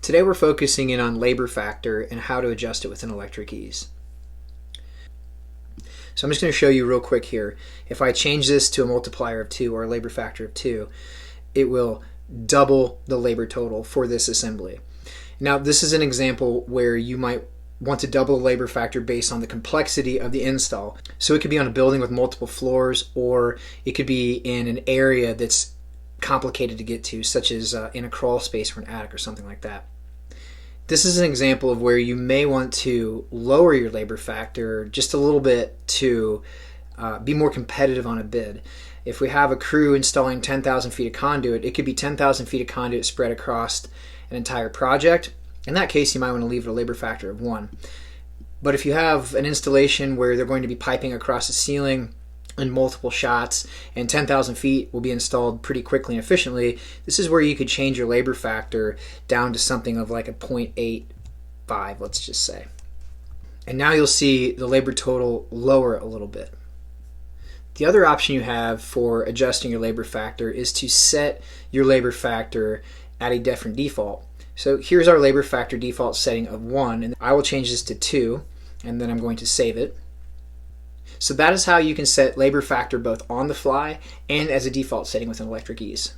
Today we're focusing in on labor factor and how to adjust it within Electric Ease. So I'm just going to show you real quick here. If I change this to a multiplier of 2 or a labor factor of 2, it will double the labor total for this assembly. Now this is an example where you might want to double the labor factor based on the complexity of the install. So it could be on a building with multiple floors, or it could be in an area that's complicated to get to, such as in a crawl space or an attic or something like that. This is an example of where you may want to lower your labor factor just a little bit to be more competitive on a bid. If we have a crew installing 10,000 feet of conduit, it could be 10,000 feet of conduit spread across an entire project. In that case, you might want to leave it a labor factor of 1. But if you have an installation where they're going to be piping across the ceiling in multiple shots and 10,000 feet will be installed pretty quickly and efficiently, this is where you could change your labor factor down to something of like a 0.85, let's just say. And now you'll see the labor total lower a little bit. The other option you have for adjusting your labor factor is to set your labor factor at a different default. So here's our labor factor default setting of 1, and I will change this to 2, and then I'm going to save it. So that is how you can set labor factor both on the fly and as a default setting within Electric Ease.